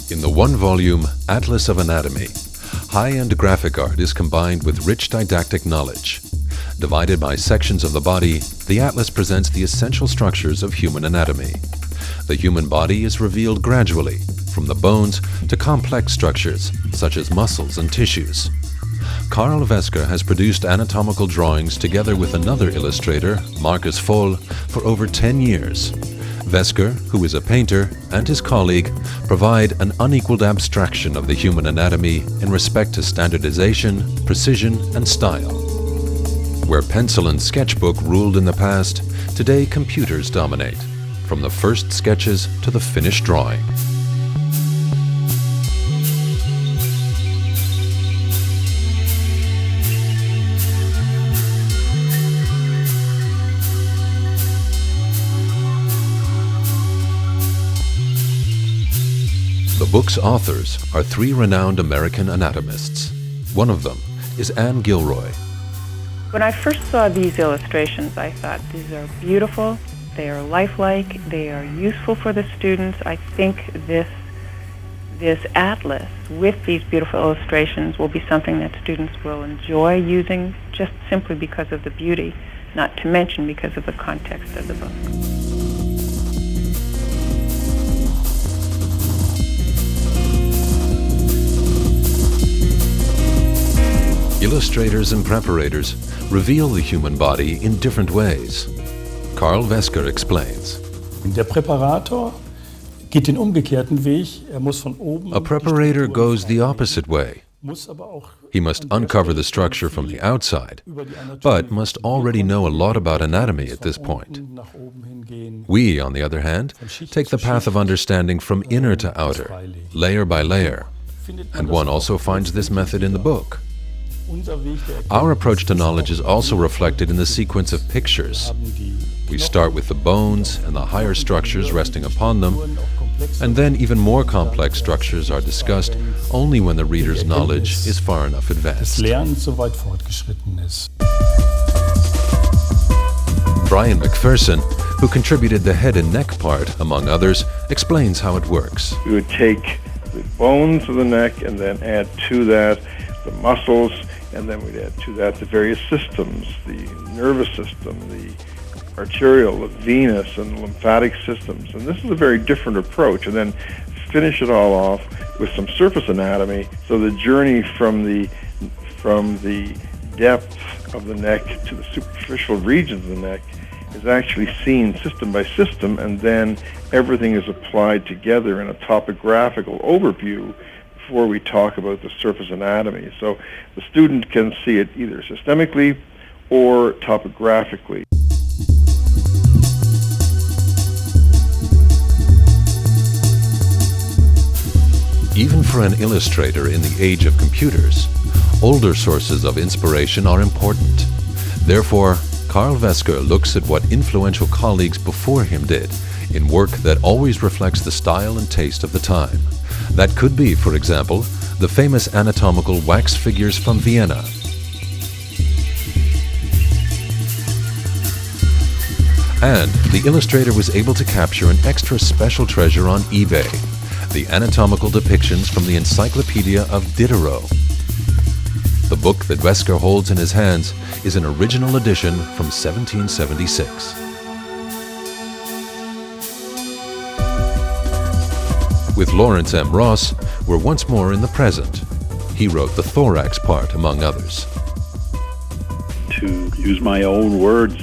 In the one-volume Atlas of Anatomy, high-end graphic art is combined with rich didactic knowledge. Divided by sections of the body, the atlas presents the essential structures of human anatomy. The human body is revealed gradually, from the bones to complex structures such as muscles and tissues. Carl Wesker has produced anatomical drawings together with another illustrator, Marcus Voll, for over 10 years. Wesker, who is a painter, and his colleague provide an unequaled abstraction of the human anatomy in respect to standardization, precision, and style. Where pencil and sketchbook ruled in the past, today computers dominate, from the first sketches to the finished drawing. The book's authors are three renowned American anatomists. One of them is Anne Gilroy. When I first saw these illustrations, I thought, these are beautiful, they are lifelike, they are useful for the students. I think this atlas with these beautiful illustrations will be something that students will enjoy using just simply because of the beauty, not to mention because of the context of the book. Illustrators and preparators reveal the human body in different ways. Carl Wesker explains. Der Präparator geht den umgekehrten Weg. Muss von oben. A preparator goes the opposite way. He must uncover the structure from the outside, but must already know a lot about anatomy at this point. We, on the other hand, take the path of understanding from inner to outer, layer by layer, and one also finds this method in the book. Our approach to knowledge is also reflected in the sequence of pictures. We start with the bones and the higher structures resting upon them, and then even more complex structures are discussed only when the reader's knowledge is far enough advanced. Brian MacPherson, who contributed the head and neck part, among others, explains how it works. We would take the bones of the neck and then add to that the muscles, and then we'd add to that the various systems, the nervous system, the arterial, the venous, and the lymphatic systems. And this is a very different approach. And then finish it all off with some surface anatomy. So the journey from the depth of the neck to the superficial regions of the neck is actually seen system by system, and then everything is applied together in a topographical overview before we talk about the surface anatomy. So the student can see it either systemically or topographically. Even for an illustrator in the age of computers, older sources of inspiration are important. Therefore, Carl Wesker looks at what influential colleagues before him did in work that always reflects the style and taste of the time. That could be, for example, the famous anatomical wax figures from Vienna. And the illustrator was able to capture an extra special treasure on eBay, the anatomical depictions from the Encyclopedia of Diderot. The book that Wesker holds in his hands is an original edition from 1776. With Lawrence M. Ross, we're once more in the present. He wrote the thorax part, among others. To use my own words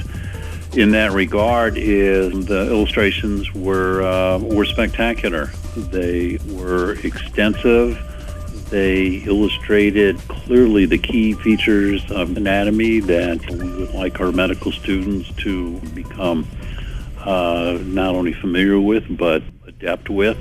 in that regard, is the illustrations were spectacular. They were extensive. They illustrated clearly the key features of anatomy that we would like our medical students to become not only familiar with, but adept with.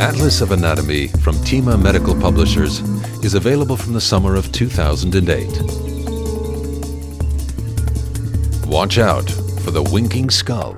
Atlas of Anatomy from Thieme Medical Publishers is available from the summer of 2008. Watch out for the winking skull.